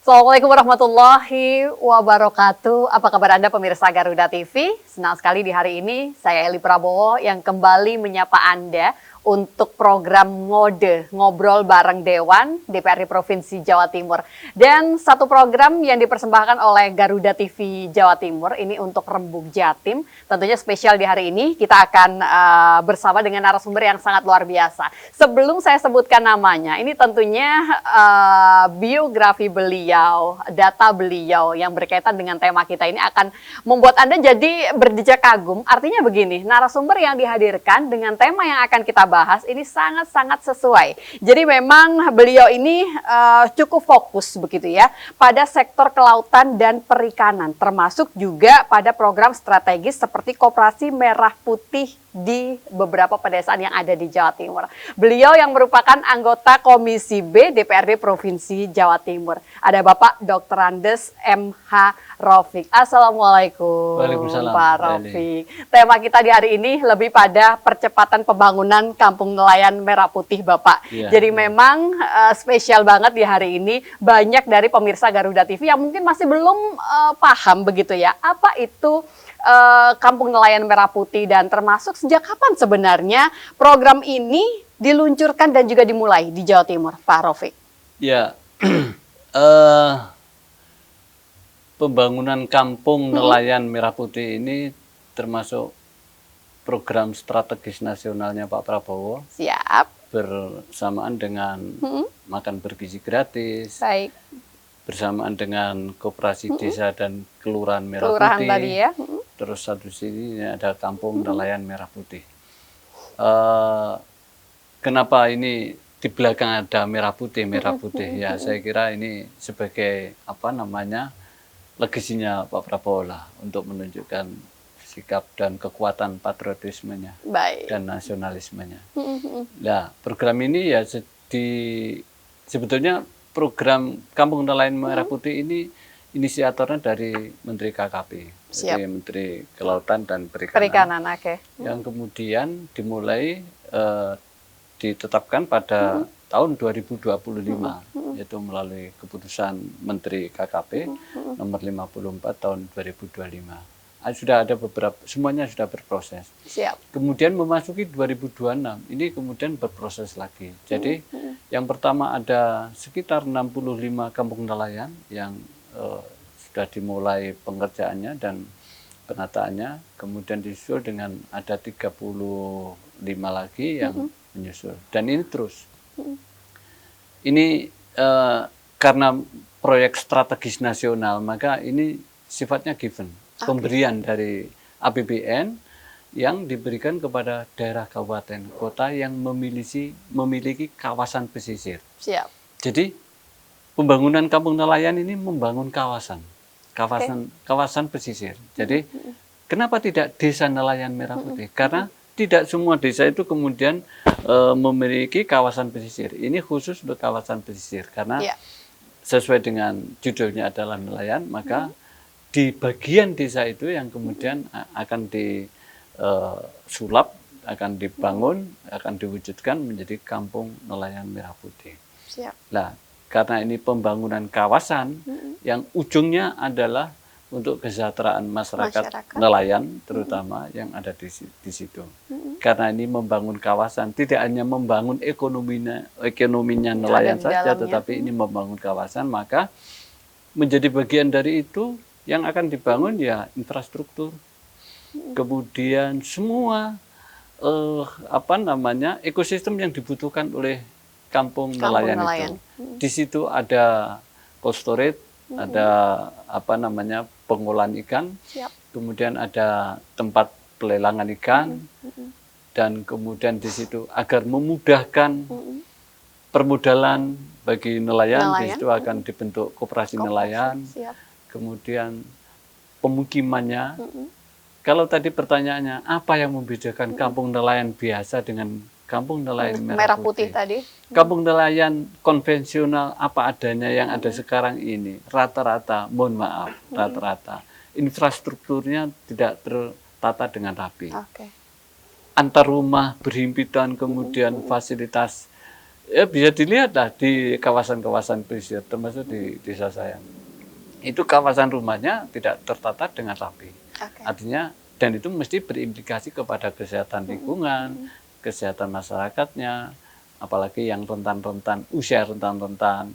Assalamualaikum warahmatullahi wabarakatuh. Apa kabar Anda pemirsa Garuda TV? Senang sekali di hari ini saya Eli Prabowo yang kembali menyapa Anda untuk program Ngode, Ngobrol Bareng Dewan DPRD Provinsi Jawa Timur. Dan satu program yang dipersembahkan oleh Garuda TV Jawa Timur ini untuk Rembug Jatim. Tentunya spesial di hari ini kita akan bersama dengan narasumber yang sangat luar biasa. Sebelum saya sebutkan namanya, ini tentunya biografi beliau, data beliau yang berkaitan dengan tema kita ini akan membuat Anda jadi berdecak kagum. Artinya begini, narasumber yang dihadirkan dengan tema yang akan kita bahas ini sangat-sangat sesuai. Jadi memang beliau ini cukup fokus begitu ya pada sektor kelautan dan perikanan, termasuk juga pada program strategis seperti Koperasi Merah Putih di beberapa pedesaan yang ada di Jawa Timur. Beliau yang merupakan anggota Komisi B DPRD Provinsi Jawa Timur. Ada Bapak Dr. Andes M.H. Raufik. Assalamualaikum Pak Raufik. Tema kita di hari ini lebih pada percepatan pembangunan Kampung Nelayan Merah Putih Bapak. Jadi memang spesial banget di hari ini. Banyak dari pemirsa Garuda TV yang mungkin masih belum paham begitu ya. Apa itu Kampung Nelayan Merah Putih dan termasuk sejak kapan sebenarnya program ini diluncurkan dan juga dimulai di Jawa Timur, Pak Raufik? Ya, pembangunan Kampung Nelayan Merah Putih ini termasuk program strategis nasionalnya Pak Prabowo. Siap. Bersamaan dengan makan bergizi gratis. Baik. Bersamaan dengan Koperasi Desa dan Kelurahan Merah Putih. Tadi ya. Terus satu sini ada Kampung Nelayan Merah Putih. Kenapa ini di belakang ada merah putih ya? Saya kira ini sebagai legasinya Pak Prabowo lah untuk menunjukkan sikap dan kekuatan patriotismenya dan nasionalismenya. Nah, program ini ya sebetulnya program Kampung Nelayan Merah Putih ini inisiatornya dari Menteri KKP, jadi Menteri Kelautan dan Perikanan. Yang kemudian dimulai ditetapkan pada tahun 2025, yaitu melalui keputusan Menteri KKP nomor 54 tahun 2025. Sudah ada beberapa, semuanya sudah berproses. Kemudian memasuki 2026, ini kemudian berproses lagi. Jadi yang pertama ada sekitar 65 kampung nelayan yang sudah dimulai pengerjaannya dan penataannya, kemudian disusul dengan ada 35 lagi yang menyusul. Dan ini terus. Ini karena proyek strategis nasional, maka ini sifatnya given, pemberian dari APBN yang diberikan kepada daerah kabupaten kota yang memiliki kawasan pesisir. Jadi pembangunan kampung nelayan ini membangun kawasan pesisir. Jadi kenapa tidak desa nelayan merah putih? Karena tidak semua desa itu kemudian memiliki kawasan pesisir. Ini khusus untuk kawasan pesisir karena sesuai dengan judulnya adalah nelayan, maka di bagian desa itu yang kemudian akan disulap, akan dibangun, akan diwujudkan menjadi kampung nelayan merah putih. Nah, karena ini pembangunan kawasan yang ujungnya adalah untuk kesejahteraan masyarakat nelayan terutama yang ada di situ. Karena ini membangun kawasan, tidak hanya membangun ekonominya nelayan saja, tetapi ini membangun kawasan, maka menjadi bagian dari itu yang akan dibangun ya infrastruktur. Kemudian semua ekosistem yang dibutuhkan oleh kampung nelayan itu. Di situ ada cold storage, ada pengolahan ikan, kemudian ada tempat pelelangan ikan, dan kemudian di situ agar memudahkan permodalan bagi nelayan, di situ akan dibentuk koperasi nelayan, kemudian pemukimannya. Kalau tadi pertanyaannya, apa yang membedakan kampung nelayan biasa dengan kampung nelayan merah putih tadi? Kampung nelayan konvensional apa adanya yang ada sekarang ini, rata-rata, mohon maaf, rata-rata infrastrukturnya tidak tertata dengan rapi. Antar rumah berhimpitan, kemudian fasilitas Ya bisa dilihat lah di kawasan-kawasan pesisir, termasuk di desa saya. Itu kawasan rumahnya tidak tertata dengan rapi. Artinya, dan itu mesti berimplikasi kepada kesehatan lingkungan, kesehatan masyarakatnya, apalagi yang rentan-rentan, usia rentan-rentan,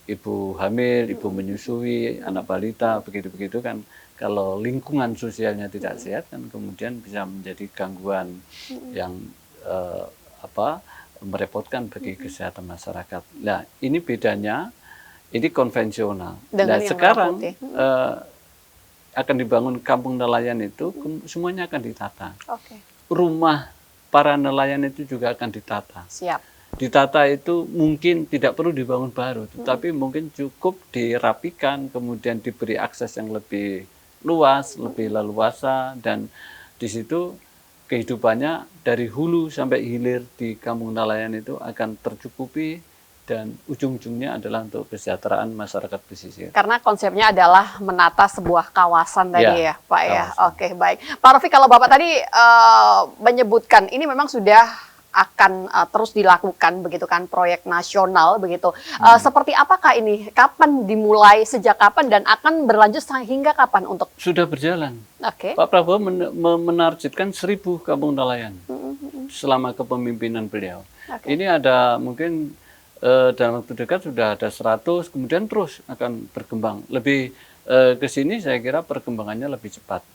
ibu hamil, ibu menyusui, anak balita, begitu-begitu kan. Kalau lingkungan sosialnya tidak sehat kan kemudian bisa menjadi gangguan yang merepotkan bagi kesehatan masyarakat. Nah, ini bedanya, ini konvensional. Nah, sekarang akan dibangun kampung nelayan itu semuanya akan ditata. Rumah para nelayan itu juga akan ditata. Ditata itu mungkin tidak perlu dibangun baru, tetapi mungkin cukup dirapikan, kemudian diberi akses yang lebih luas, lebih leluasa, dan di situ kehidupannya dari hulu sampai hilir di kampung nelayan itu akan tercukupi, dan ujung-ujungnya adalah untuk kesejahteraan masyarakat pesisir. Karena konsepnya adalah menata sebuah kawasan tadi ya Pak ya. Oke, baik. Pak Rafiq, kalau Bapak tadi menyebutkan ini memang sudah akan terus dilakukan begitu kan, proyek nasional begitu. Seperti apakah ini? Kapan dimulai, sejak kapan, dan akan berlanjut hingga kapan untuk? Sudah berjalan. Pak Prabowo menargetkan 1.000 kampung nelayan selama kepemimpinan beliau. Ini ada mungkin dalam waktu dekat sudah ada 100, kemudian terus akan berkembang. Lebih ke sini saya kira perkembangannya lebih cepat.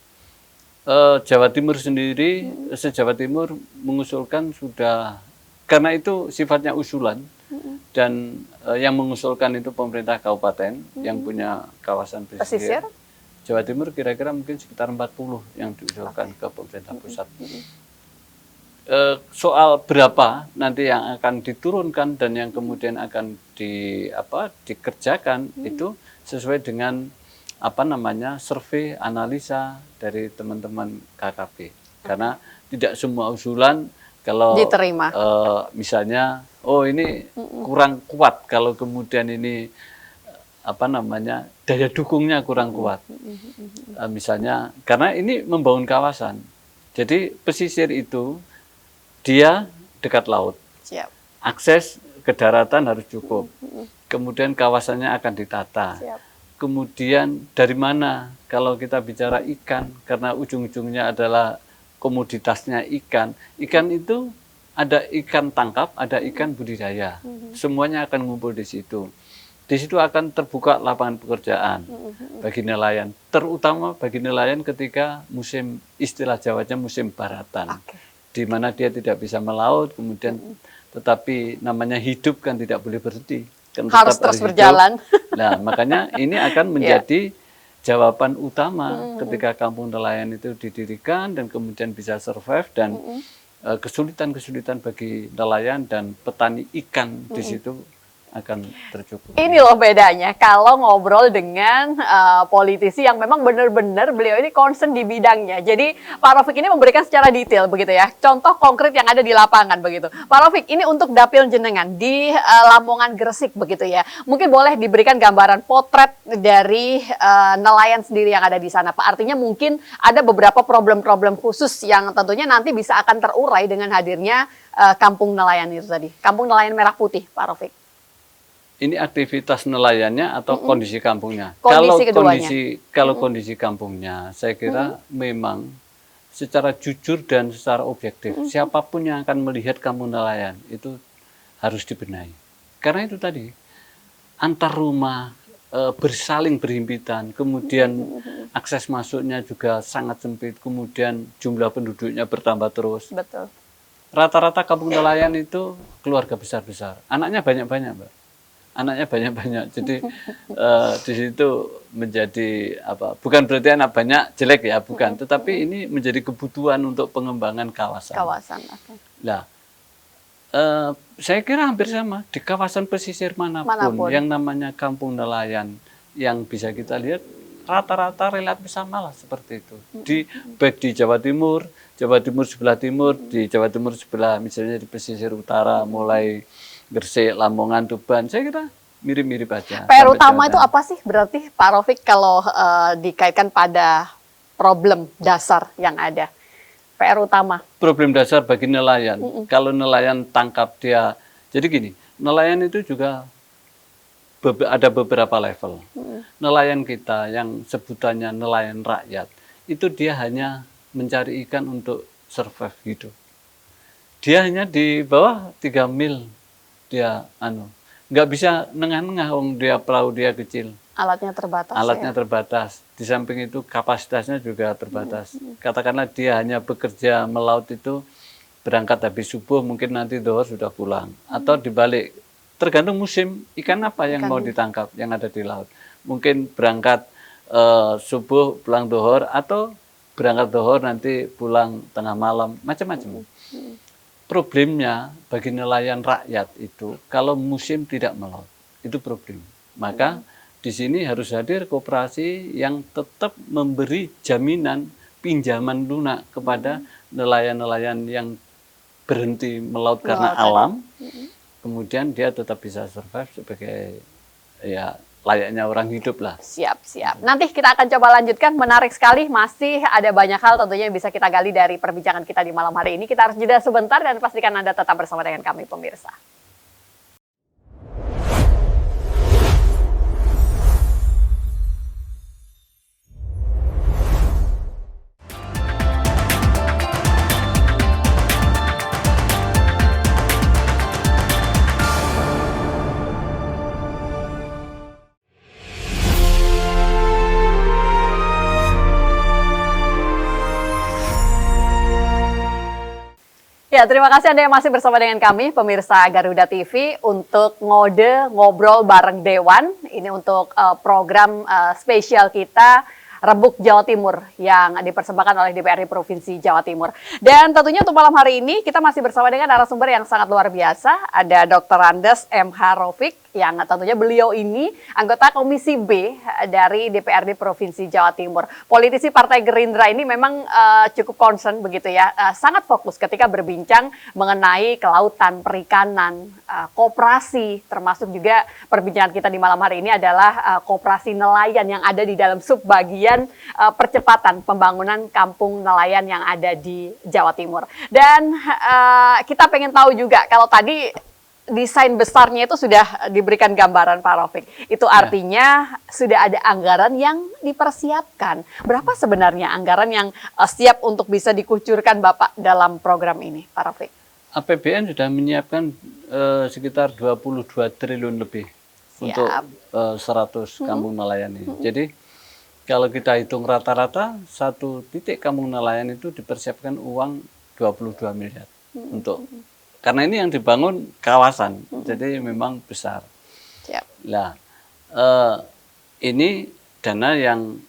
Jawa Timur sendiri, se-Jawa Timur mengusulkan sudah, karena itu sifatnya usulan, dan yang mengusulkan itu pemerintah kabupaten yang punya kawasan pesisir. Jawa Timur kira-kira mungkin sekitar 40 yang diusulkan ke pemerintah pusat. Soal berapa nanti yang akan diturunkan dan yang kemudian akan dikerjakan itu sesuai dengan survei analisa dari teman-teman KKP. Karena tidak semua usulan kalau diterima. Misalnya, ini kurang kuat, kalau kemudian ini daya dukungnya kurang kuat. Misalnya, karena ini membangun kawasan. Jadi pesisir itu dia dekat laut. Akses ke daratan harus cukup. Kemudian kawasannya akan ditata. Kemudian dari mana kalau kita bicara ikan, karena ujung-ujungnya adalah komoditasnya ikan. Ikan itu ada ikan tangkap, ada ikan budidaya. Semuanya akan ngumpul di situ. Di situ akan terbuka lapangan pekerjaan bagi nelayan. Terutama bagi nelayan ketika musim, istilah Jawanya musim baratan. Di mana dia tidak bisa melaut, kemudian tetapi namanya hidup kan tidak boleh berhenti. Kan harus terus berjalan. Nah, makanya ini akan menjadi jawaban utama ketika kampung nelayan itu didirikan dan kemudian bisa survive, dan kesulitan-kesulitan bagi nelayan dan petani ikan di situ akan tercukupi. Ini loh bedanya kalau ngobrol dengan politisi yang memang benar-benar beliau ini concern di bidangnya. Jadi Pak Rafiq ini memberikan secara detail begitu ya, contoh konkret yang ada di lapangan begitu. Pak Rafiq, ini untuk dapil jenengan di Lamongan Gresik begitu ya. Mungkin boleh diberikan gambaran potret dari nelayan sendiri yang ada di sana, Pak. Artinya mungkin ada beberapa problem-problem khusus yang tentunya nanti bisa akan terurai dengan hadirnya kampung nelayan itu tadi. Kampung nelayan Merah Putih, Pak Rafiq. Ini aktivitas nelayannya atau kondisi kampungnya? Kalau kondisi kampungnya, saya kira memang secara jujur dan secara objektif, siapapun yang akan melihat kampung nelayan itu harus dibenahi. Karena itu tadi, antar rumah bersaling berhimpitan, kemudian akses masuknya juga sangat sempit, kemudian jumlah penduduknya bertambah terus. Betul. Rata-rata kampung nelayan itu keluarga besar-besar, anaknya banyak-banyak, Mbak. Anaknya banyak-banyak, jadi di situ menjadi bukan berarti anak banyak jelek ya, bukan, tetapi ini menjadi kebutuhan untuk pengembangan kawasan. Nah, saya kira hampir sama di kawasan pesisir manapun yang namanya kampung nelayan yang bisa kita lihat rata-rata relatif sama lah seperti itu. Baik di Jawa Timur sebelah timur, di Jawa Timur sebelah misalnya di pesisir utara mulai Gresik, Lamongan, Tuban, saya kira mirip-mirip aja. PR utama itu apa sih berarti Pak Rafiq kalau dikaitkan pada problem dasar yang ada? PR utama. Problem dasar bagi nelayan. Kalau nelayan tangkap dia, Jadi gini, nelayan itu juga ada beberapa level. Nelayan kita yang sebutannya nelayan rakyat, itu dia hanya mencari ikan untuk survive hidup. Dia hanya di bawah 3 mil, dia nggak bisa nengah-nengah, dia perahu dia kecil. Alatnya terbatas. Alatnya terbatas. Di samping itu kapasitasnya juga terbatas. Katakanlah dia hanya bekerja melaut itu berangkat habis subuh, mungkin nanti zuhur sudah pulang. Atau dibalik, tergantung musim ikan apa yang mau ditangkap yang ada di laut. Mungkin berangkat subuh pulang zuhur, atau berangkat zuhur nanti pulang tengah malam, macam-macam. Problemnya bagi nelayan rakyat itu kalau musim tidak melaut, itu problem. Maka di sini harus hadir koperasi yang tetap memberi jaminan pinjaman lunak kepada nelayan-nelayan yang berhenti melaut karena alam. Kemudian dia tetap bisa survive sebagai ya layaknya orang hidup lah. Siap, siap. Nanti kita akan coba lanjutkan, menarik sekali, masih ada banyak hal tentunya yang bisa kita gali dari perbincangan kita di malam hari ini. Kita harus jeda sebentar dan pastikan Anda tetap bersama dengan kami pemirsa. Ya, terima kasih Anda yang masih bersama dengan kami, pemirsa Garuda TV, untuk ngode ngobrol bareng Dewan. Ini untuk program spesial kita, Rebuk Jawa Timur, yang dipersembahkan oleh DPRD Provinsi Jawa Timur. Dan tentunya untuk malam hari ini, kita masih bersama dengan narasumber yang sangat luar biasa. Ada Dr. Andes M.H. Raufik, yang tentunya beliau ini anggota Komisi B dari DPRD Provinsi Jawa Timur. Politisi Partai Gerindra ini memang cukup concern begitu ya, sangat fokus ketika berbincang mengenai kelautan, perikanan, koperasi, termasuk juga perbincangan kita di malam hari ini adalah koperasi nelayan yang ada di dalam subbagian percepatan pembangunan kampung nelayan yang ada di Jawa Timur. Dan kita pengen tahu juga, kalau tadi desain besarnya itu sudah diberikan gambaran Pak Raufik. Itu artinya sudah ada anggaran yang dipersiapkan. Berapa sebenarnya anggaran yang siap untuk bisa dikucurkan Bapak dalam program ini, Pak Raufik? APBN sudah menyiapkan sekitar 22 triliun lebih untuk 100 kampung nelayan ini. Jadi kalau kita hitung rata-rata, satu titik kampung nelayan itu dipersiapkan uang 22 miliar untuk. Karena ini yang dibangun kawasan, jadi memang besar. Nah, ini dana yang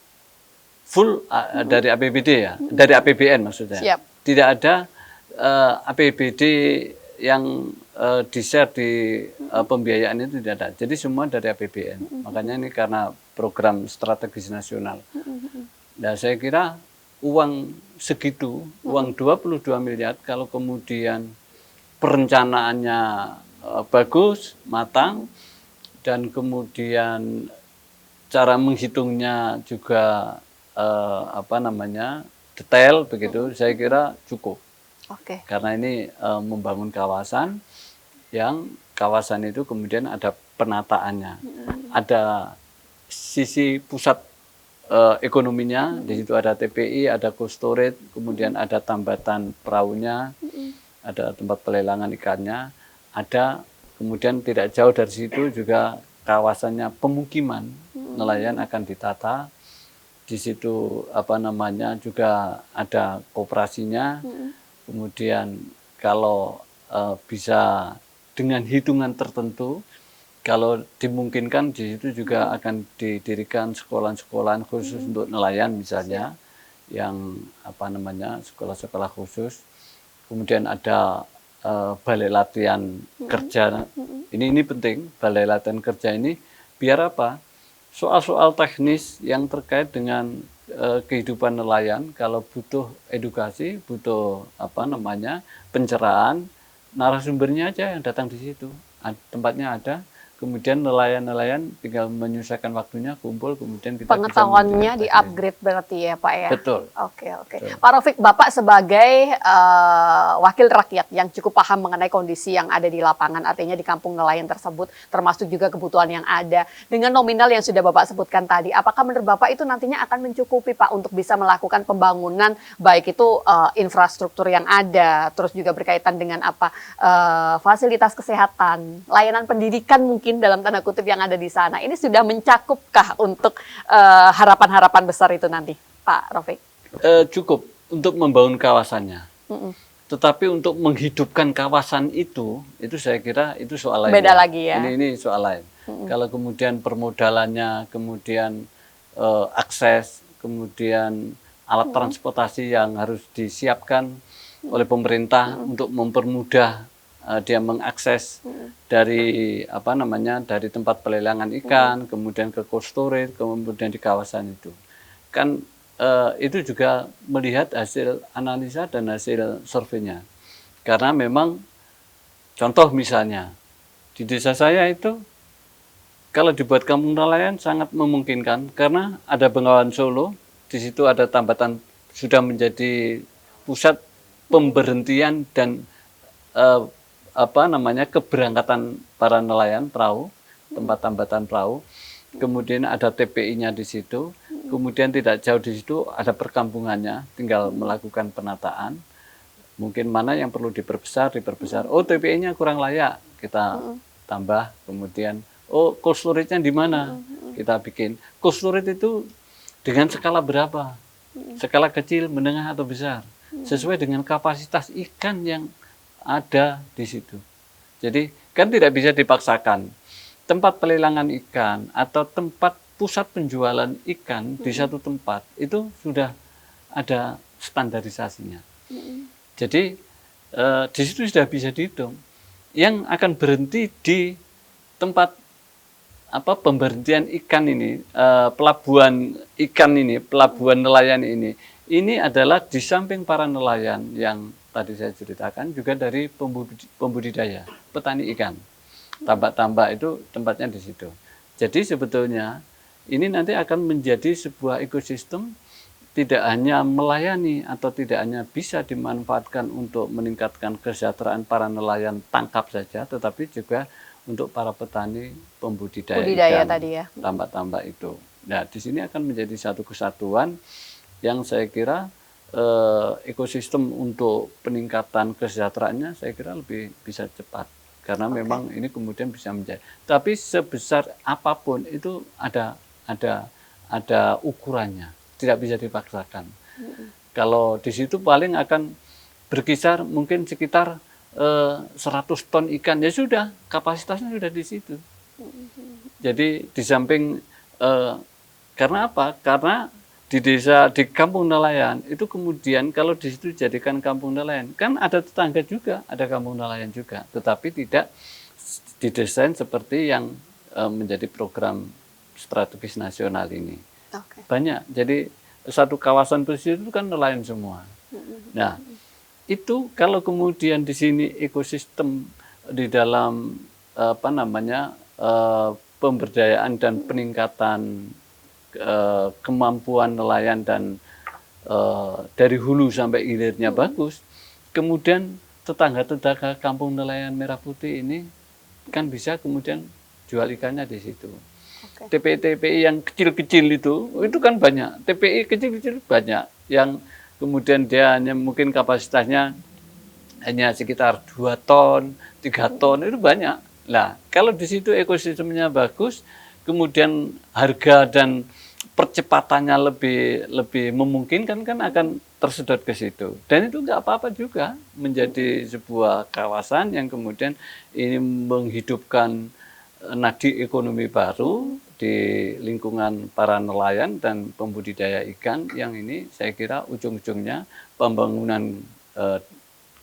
full dari APBD ya, dari APBN maksudnya. Tidak ada APBD yang di-share di pembiayaan itu tidak ada. Jadi semua dari APBN. Makanya ini karena program strategis nasional. Nah, saya kira uang segitu, uang 22 miliar, kalau kemudian perencanaannya bagus, matang, dan kemudian cara menghitungnya juga detail begitu, saya kira cukup. Karena ini membangun kawasan yang kawasan itu kemudian ada penataannya, ada sisi pusat ekonominya, di situ ada TPI, ada cold storage, kemudian ada tambatan perahunya, ada tempat pelelangan ikannya, ada kemudian tidak jauh dari situ juga kawasannya pemukiman nelayan akan ditata. Di situ juga ada koperasinya. Kemudian kalau bisa dengan hitungan tertentu, kalau dimungkinkan di situ juga akan didirikan sekolah-sekolah khusus untuk nelayan misalnya, yang sekolah-sekolah khusus. Kemudian ada balai latihan kerja. Ini penting, balai latihan kerja ini biar apa? Soal-soal teknis yang terkait dengan kehidupan nelayan, kalau butuh edukasi, butuh pencerahan, narasumbernya aja yang datang di situ. Tempatnya ada, kemudian nelayan-nelayan tinggal menyusahkan waktunya, kumpul, kemudian kita pengetahuannya di-upgrade berarti ya Pak ya? Betul. Oke. Pak Rafiq, Bapak sebagai wakil rakyat yang cukup paham mengenai kondisi yang ada di lapangan, artinya di kampung nelayan tersebut, termasuk juga kebutuhan yang ada, dengan nominal yang sudah Bapak sebutkan tadi, apakah menurut Bapak itu nantinya akan mencukupi Pak untuk bisa melakukan pembangunan, baik itu infrastruktur yang ada, terus juga berkaitan dengan fasilitas kesehatan, layanan pendidikan mungkin dalam tanda kutip yang ada di sana, ini sudah mencakupkah untuk harapan-harapan besar itu nanti, Pak Rafiq? Cukup untuk membangun kawasannya. Tetapi untuk menghidupkan kawasan itu saya kira itu soal lain. Beda lagi ya. Ini soal lain. Kalau kemudian permodalannya, kemudian akses, kemudian alat transportasi yang harus disiapkan oleh pemerintah untuk mempermudah dia mengakses dari dari tempat pelelangan ikan, kemudian ke cold storage, kemudian di kawasan itu. Kan itu juga melihat hasil analisa dan hasil surveinya. Karena memang contoh misalnya di desa saya itu kalau dibuat kampung nelayan sangat memungkinkan karena ada Bengawan Solo, di situ ada tambatan sudah menjadi pusat pemberhentian dan keberangkatan para nelayan perahu, tempat tambatan perahu. Kemudian ada TPI-nya di situ. Kemudian tidak jauh di situ ada perkampungannya, tinggal melakukan penataan. Mungkin mana yang perlu diperbesar. Oh, TPI-nya kurang layak, kita tambah. Kemudian, oh, cold storage-nya di mana? Kita bikin. Cold storage itu dengan skala berapa? Skala kecil, menengah atau besar? Sesuai dengan kapasitas ikan yang ada di situ. Jadi kan tidak bisa dipaksakan. Tempat pelelangan ikan atau tempat pusat penjualan ikan di satu tempat itu sudah ada standarisasinya. Jadi di situ sudah bisa dihitung. Yang akan berhenti di tempat pemberhentian ikan ini, pelabuhan ikan ini, pelabuhan nelayan ini adalah di samping para nelayan yang tadi saya ceritakan juga dari pembudidaya, petani ikan. Tambak-tambak itu tempatnya di situ. Jadi sebetulnya ini nanti akan menjadi sebuah ekosistem tidak hanya melayani atau tidak hanya bisa dimanfaatkan untuk meningkatkan kesejahteraan para nelayan tangkap saja, tetapi juga untuk para petani pembudidaya ikan, tadi ya. Tambak-tambak itu. Nah, di sini akan menjadi satu kesatuan yang saya kira ekosistem untuk peningkatan kesejahteraannya saya kira lebih bisa cepat karena memang ini kemudian bisa menjadi. Tapi sebesar apapun itu ada ukurannya, tidak bisa dipaksakan. Kalau di situ paling akan berkisar mungkin sekitar 100 ton ikan, ya sudah kapasitasnya sudah di situ. Jadi di samping karena apa? Karena di desa, di kampung nelayan itu kemudian kalau di situ dijadikan kampung nelayan, kan ada tetangga juga, ada kampung nelayan juga, tetapi tidak didesain seperti yang menjadi program strategis nasional ini. Banyak, jadi satu kawasan pesisir itu kan nelayan semua. Nah, itu kalau kemudian di sini ekosistem di dalam pemberdayaan dan peningkatan kemampuan nelayan dan dari hulu sampai hilirnya bagus, kemudian tetangga-tetangga kampung nelayan Merah Putih ini kan bisa kemudian jual ikannya di situ. TPI-TPI yang kecil-kecil itu kan banyak. TPI kecil-kecil banyak yang kemudian dia hanya mungkin kapasitasnya hanya sekitar 2 ton, 3 ton, itu banyak. Nah, kalau di situ ekosistemnya bagus, kemudian harga dan percepatannya lebih memungkinkan, kan akan tersedot ke situ. Dan itu nggak apa-apa juga menjadi sebuah kawasan yang kemudian ini menghidupkan nadi ekonomi baru di lingkungan para nelayan dan pembudidaya ikan yang ini saya kira ujung-ujungnya pembangunan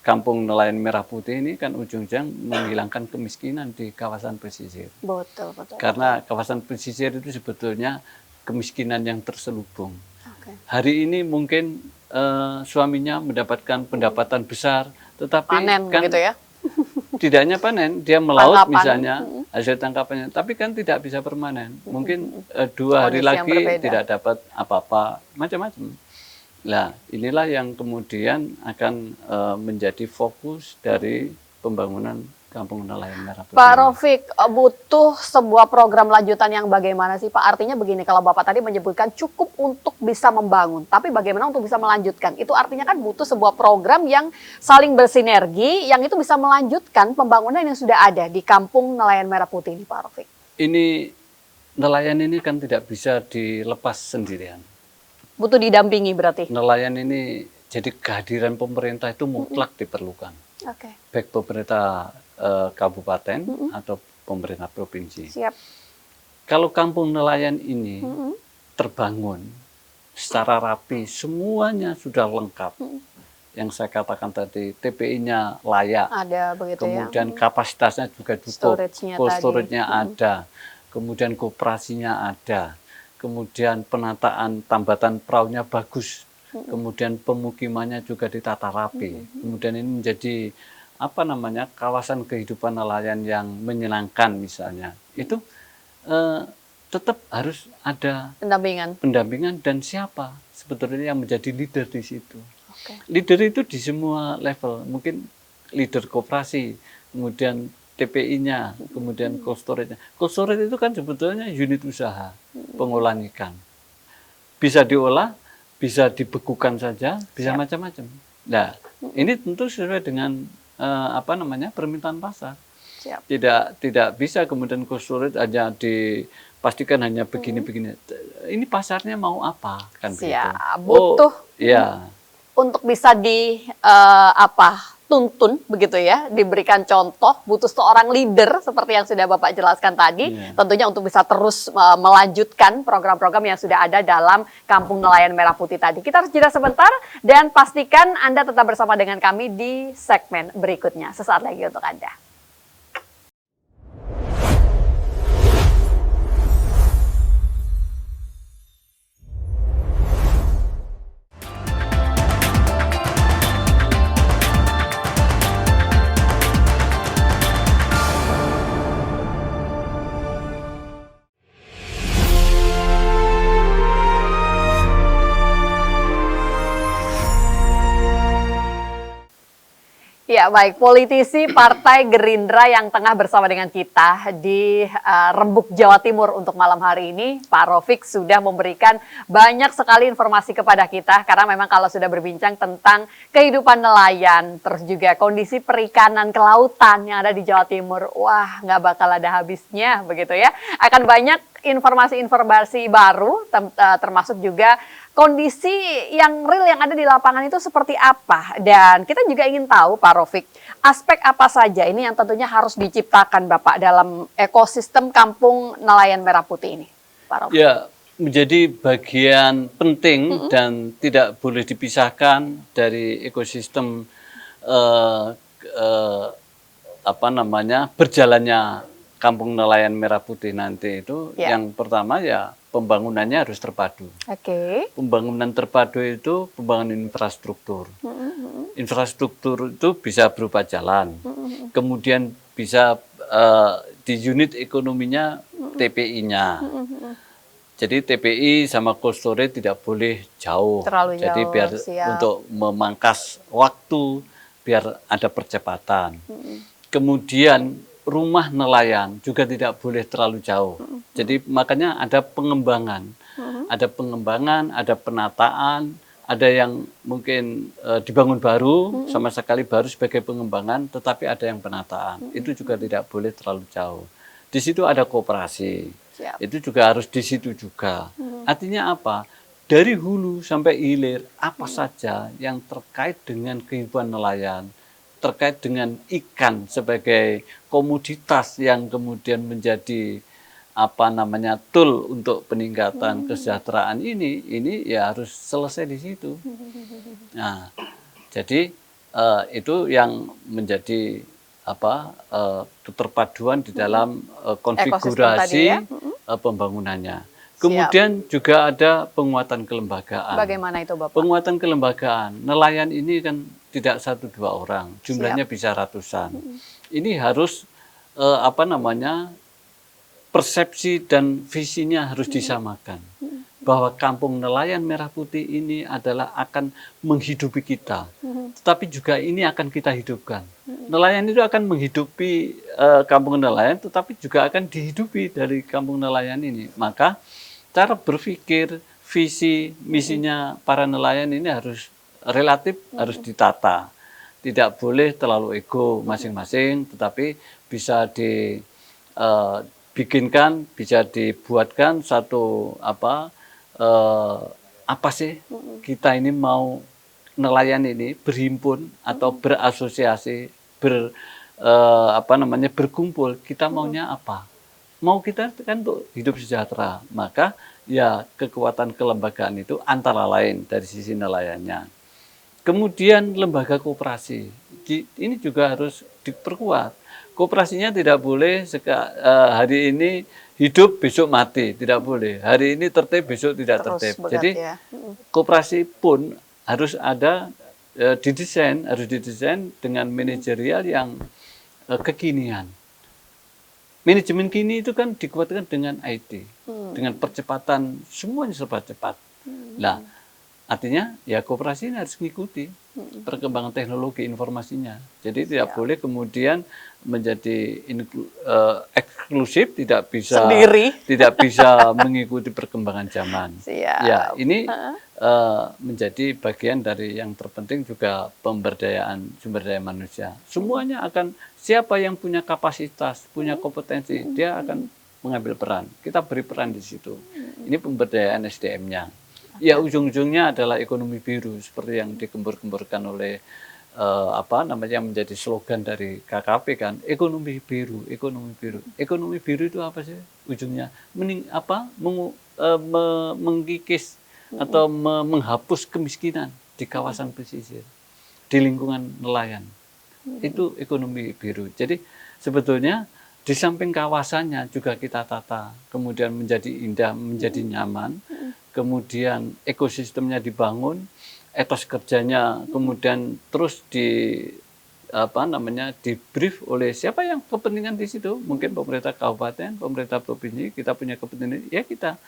Kampung Nelayan Merah Putih ini kan ujungnya menghilangkan kemiskinan di kawasan pesisir. Betul. Karena kawasan pesisir itu sebetulnya kemiskinan yang terselubung. Hari ini mungkin suaminya mendapatkan pendapatan besar, tetapi panen kan begitu ya. tidak hanya panen, dia melaut Tangkapan. misalnya hasil tangkapannya, tapi kan tidak bisa permanen. Mungkin 2 hari Kondisi yang lagi berbeda. tidak dapat apa-apa, macam-macam. Nah, inilah yang kemudian akan menjadi fokus dari pembangunan Kampung Nelayan Merah Putih. Pak Rofik, butuh sebuah program lanjutan yang bagaimana sih Pak? Artinya begini, kalau Bapak tadi menyebutkan cukup untuk bisa membangun, tapi bagaimana untuk bisa melanjutkan? Itu artinya kan butuh sebuah program yang saling bersinergi, yang itu bisa melanjutkan pembangunan yang sudah ada di Kampung Nelayan Merah Putih ini, Pak Rofik. Ini nelayan ini kan tidak bisa dilepas sendirian. Butuh didampingi berarti? Nelayan ini, jadi kehadiran pemerintah itu mutlak diperlukan. Oke. Baik pemerintah kabupaten atau pemerintah provinsi. Siap. Kalau kampung nelayan ini terbangun secara rapi, semuanya sudah lengkap. Yang saya katakan tadi, TPI-nya layak. Ada begitu kemudian ya. kapasitasnya juga cukup. Storage-nya Cold tadi. storage-nya ada. Kemudian kooperasinya ada. Kemudian penataan tambatan perahunya bagus. Kemudian pemukimannya juga ditata rapi. Kemudian ini menjadi kawasan kehidupan nelayan yang menyenangkan misalnya. Itu tetap harus ada pendampingan dan siapa sebetulnya yang menjadi leader di situ. Oke. Leader itu di semua level, mungkin leader koperasi, kemudian TPI-nya, kemudian cold storage-nya. Cold storage itu kan sebetulnya unit usaha pengolahan ikan. Bisa diolah, bisa dibekukan saja, bisa macam-macam. Nah, ini tentu sesuai dengan permintaan pasar. Siap. Tidak bisa kemudian cold storage hanya dipastikan hanya begini-begini. Ini pasarnya mau apa kan begitu. Butuh ya. Untuk bisa tuntun begitu ya, diberikan contoh, butuh seorang leader seperti yang sudah Bapak jelaskan tadi, tentunya untuk bisa terus melanjutkan program-program yang sudah ada dalam Kampung Nelayan Merah Putih tadi. Kita harus jeda sebentar dan pastikan Anda tetap bersama dengan kami di segmen berikutnya. Sesaat lagi untuk Anda. Ya baik, politisi Partai Gerindra yang tengah bersama dengan kita di Rembuk, Jawa Timur untuk malam hari ini, Pak Rofik sudah memberikan banyak sekali informasi kepada kita, karena memang kalau sudah berbincang tentang kehidupan nelayan, terus juga kondisi perikanan kelautan yang ada di Jawa Timur, wah nggak bakal ada habisnya begitu ya. Akan banyak informasi-informasi baru, termasuk juga kondisi yang real yang ada di lapangan itu seperti apa. Dan kita juga ingin tahu Pak Rofik, aspek apa saja ini yang tentunya harus diciptakan Bapak dalam ekosistem Kampung Nelayan Merah Putih ini, Pak Rofik. Ya, menjadi bagian penting dan tidak boleh dipisahkan dari ekosistem berjalannya Kampung Nelayan Merah Putih nanti itu. Yang pertama ya pembangunannya harus terpadu. Pembangunan terpadu itu pembangunan infrastruktur. Infrastruktur itu bisa berupa jalan, kemudian bisa di unit ekonominya TPI-nya. Jadi TPI sama cold storage tidak boleh jauh. Jadi biar untuk memangkas waktu, biar ada percepatan. Kemudian rumah nelayan juga tidak boleh terlalu jauh. Jadi makanya ada pengembangan. Ada penataan, ada yang mungkin dibangun baru, sama sekali baru sebagai pengembangan, tetapi ada yang penataan. Itu juga tidak boleh terlalu jauh. Di situ ada koperasi. Itu juga harus di situ juga. Artinya apa? Dari hulu sampai hilir, apa saja yang terkait dengan kehidupan nelayan, terkait dengan ikan sebagai komoditas yang kemudian menjadi tool untuk peningkatan kesejahteraan ini ya harus selesai di situ. Nah, jadi itu yang menjadi keterpaduan di dalam konfigurasi pembangunannya. Kemudian juga ada penguatan kelembagaan. Bagaimana itu Bapak? Penguatan kelembagaan, nelayan ini kan tidak 1-2 orang, jumlahnya bisa ratusan. ini harus apa namanya, persepsi dan visinya harus disamakan. Bahwa Kampung Nelayan Merah Putih ini adalah akan menghidupi kita, tetapi juga ini akan kita hidupkan. Nelayan itu akan menghidupi Kampung Nelayan, tetapi juga akan dihidupi dari Kampung Nelayan ini. Maka cara berpikir, visi, misinya para nelayan ini harus relatif, harus ditata. Tidak boleh terlalu ego masing-masing, tetapi bisa dibikinkan, bisa dibuatkan satu apa sih kita ini mau nelayan ini berhimpun atau berasosiasi, berkumpul, kita maunya apa? Mau kita kan untuk hidup sejahtera, maka ya kekuatan kelembagaan itu antara lain dari sisi nelayannya. Kemudian lembaga koperasi, ini juga harus diperkuat. Koperasinya tidak boleh hari ini hidup besok mati, tidak boleh. Hari ini tertib besok tidak tertib. Jadi koperasi pun harus ada harus didesain dengan manajerial yang kekinian. Manajemen kini itu kan dikuatkan dengan IT, dengan percepatan, semuanya serba cepat. Nah, artinya ya koperasi ini harus mengikuti perkembangan teknologi informasinya. Jadi tidak boleh kemudian menjadi eksklusif, tidak bisa sendiri, tidak bisa mengikuti perkembangan zaman. Ya, ini menjadi bagian dari yang terpenting juga pemberdayaan sumber daya manusia. Semuanya akan, siapa yang punya kapasitas, punya kompetensi, dia akan mengambil peran. Kita beri peran di situ. Ini pemberdayaan SDM-nya. Ya, ujung-ujungnya adalah ekonomi biru seperti yang digembur-gemburkan oleh yang menjadi slogan dari KKP kan, ekonomi biru, ekonomi biru. Ekonomi biru itu apa sih ujungnya? Mengkikis atau menghapus kemiskinan di kawasan pesisir, di lingkungan nelayan. Itu ekonomi biru. Jadi sebetulnya di samping kawasannya juga kita tata, kemudian menjadi indah, menjadi nyaman, kemudian ekosistemnya dibangun, etos kerjanya kemudian terus di brief oleh siapa yang kepentingan di situ, mungkin pemerintah kabupaten, pemerintah provinsi, kita punya kepentingan, ya kita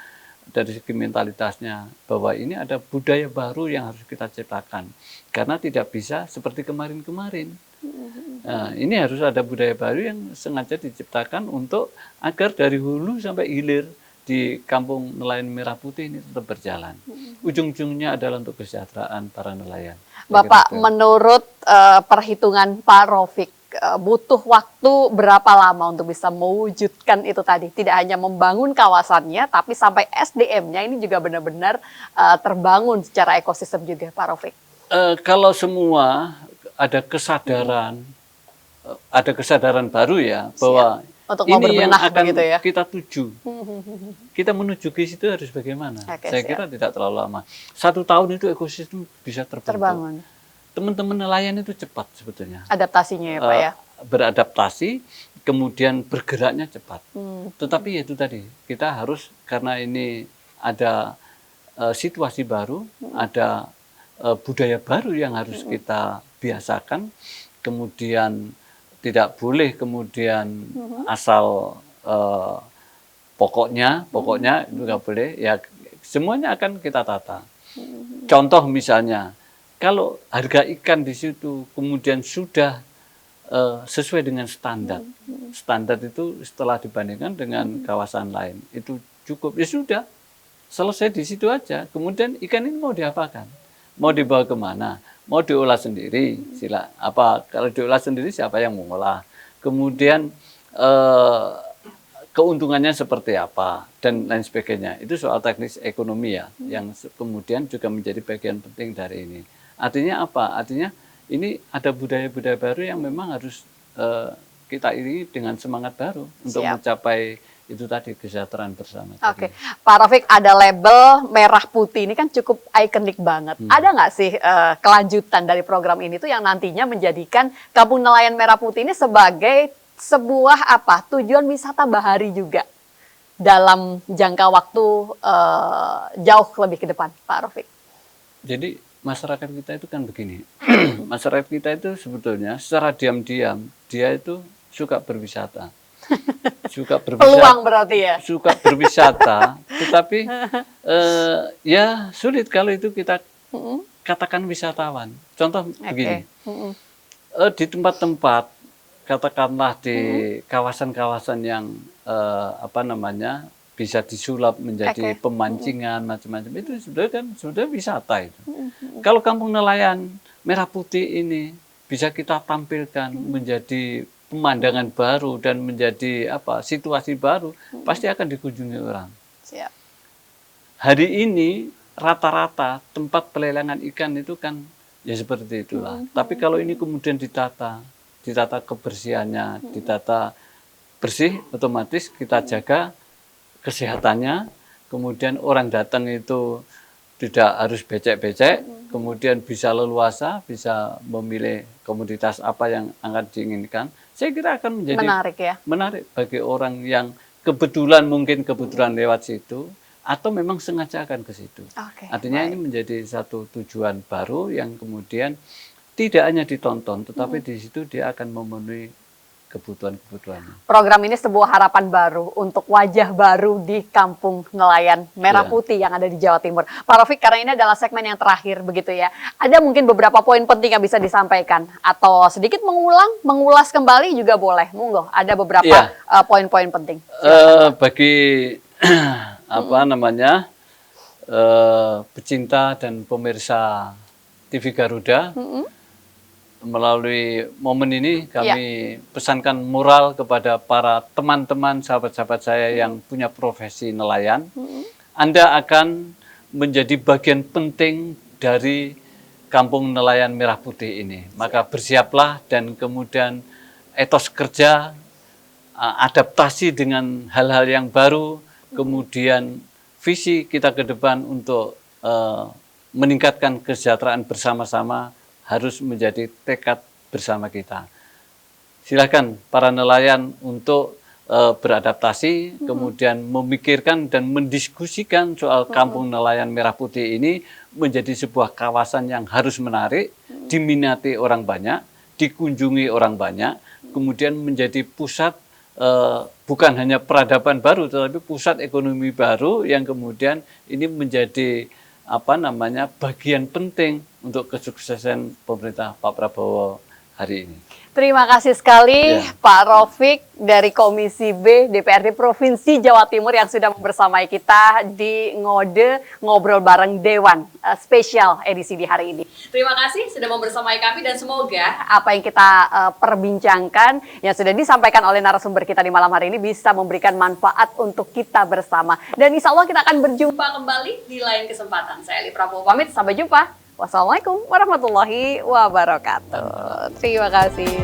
dari segi mentalitasnya bahwa ini ada budaya baru yang harus kita ciptakan, karena tidak bisa seperti kemarin-kemarin. Nah, ini harus ada budaya baru yang sengaja diciptakan untuk agar dari hulu sampai hilir di Kampung Nelayan Merah Putih ini tetap berjalan. Ujung-ujungnya adalah untuk kesejahteraan para nelayan. Bapak, menurut perhitungan Pak Raufik, butuh waktu berapa lama untuk bisa mewujudkan itu tadi? Tidak hanya membangun kawasannya, tapi sampai SDM-nya ini juga benar-benar terbangun secara ekosistem juga, Pak Raufik. Kalau semua ada kesadaran baru ya, bahwa untuk ini yang akan ya? Kita tuju. Kita menuju ke situ harus bagaimana? Saya kira tidak terlalu lama. 1 tahun itu ekosistem bisa terbangun. Teman-teman nelayan itu cepat sebetulnya. Adaptasinya ya Pak ya? Beradaptasi, kemudian bergeraknya cepat. Tetapi itu tadi, kita harus, karena ini ada situasi baru, ada budaya baru yang harus kita biasakan, kemudian tidak boleh kemudian asal pokoknya itu nggak boleh, ya semuanya akan kita tata. Contoh misalnya, kalau harga ikan di situ kemudian sudah sesuai dengan standar, standar itu setelah dibandingkan dengan kawasan lain itu cukup, ya sudah selesai di situ aja. Kemudian ikan ini mau diapakan? Mau dibawa kemana? Mau diolah sendiri, kalau diolah sendiri siapa yang mengolah? Kemudian keuntungannya seperti apa dan lain sebagainya. Itu soal teknis ekonomi ya, yang kemudian juga menjadi bagian penting dari ini. Artinya apa? Artinya ini ada budaya-budaya baru yang memang harus kita iringi dengan semangat baru untuk mencapai itu tadi, kesejahteraan bersama. Oke, Pak Raufik, ada label merah putih ini kan cukup ikonik banget. Ada nggak sih kelanjutan dari program ini tuh yang nantinya menjadikan Kampung Nelayan Merah Putih ini sebagai sebuah tujuan wisata bahari juga dalam jangka waktu jauh lebih ke depan, Pak Raufik? Jadi masyarakat kita itu kan begini, masyarakat kita itu sebetulnya secara diam-diam dia itu suka berwisata. Suka Peluang berarti ya? Suka berwisata, tetapi ya sulit kalau itu kita katakan wisatawan. Contoh begini, di tempat-tempat, katakanlah di kawasan-kawasan yang apa namanya bisa disulap menjadi pemancingan macam-macam, itu sudah wisata itu. Kalau kampung nelayan Merah Putih ini bisa kita tampilkan menjadi pemandangan baru dan menjadi apa situasi baru, pasti akan dikunjungi orang. Siap. Hari ini rata-rata tempat pelelangan ikan itu kan ya seperti itulah. Tapi kalau ini kemudian ditata kebersihannya, ditata bersih, otomatis kita jaga kesehatannya. Kemudian orang datang itu tidak harus becek-becek, kemudian bisa leluasa, bisa memilih komoditas apa yang akan diinginkan. Saya kira akan menjadi menarik bagi orang yang kebetulan lewat situ, atau memang sengaja akan ke situ. Artinya ini menjadi satu tujuan baru yang kemudian tidak hanya ditonton, tetapi di situ dia akan memenuhi kebutuhan-kebutuhannya. Program ini sebuah harapan baru untuk wajah baru di Kampung Nelayan Merah Putih yang ada di Jawa Timur. Pak Rafiq, karena ini adalah segmen yang terakhir begitu ya, ada mungkin beberapa poin penting yang bisa disampaikan atau sedikit mengulas kembali juga boleh. Monggo, ada beberapa poin-poin penting. Bagi apa namanya pecinta dan pemirsa TV Garuda, melalui momen ini kami pesankan moral kepada para teman-teman, sahabat-sahabat saya yang punya profesi nelayan. Anda akan menjadi bagian penting dari Kampung Nelayan Merah Putih ini. Maka bersiaplah dan kemudian etos kerja, adaptasi dengan hal-hal yang baru, kemudian visi kita ke depan untuk meningkatkan kesejahteraan bersama-sama harus menjadi tekad bersama kita. Silakan para nelayan untuk beradaptasi, kemudian memikirkan dan mendiskusikan soal Kampung Nelayan Merah Putih ini menjadi sebuah kawasan yang harus menarik, diminati orang banyak, dikunjungi orang banyak, kemudian menjadi pusat bukan hanya peradaban baru, tetapi pusat ekonomi baru yang kemudian ini menjadi apa namanya bagian penting untuk kesuksesan pemerintah Pak Prabowo hari ini. Terima kasih sekali Pak Rafiq dari Komisi B DPRD Provinsi Jawa Timur yang sudah bersamai kita di Ngode Ngobrol Bareng Dewan spesial edisi di hari ini. Terima kasih sudah mau bersamai kami dan semoga apa yang kita perbincangkan yang sudah disampaikan oleh narasumber kita di malam hari ini bisa memberikan manfaat untuk kita bersama. Dan insya Allah kita akan berjumpa kembali di lain kesempatan. Saya Eli Prabowo pamit, sampai jumpa. Wassalamualaikum warahmatullahi wabarakatuh. Terima kasih.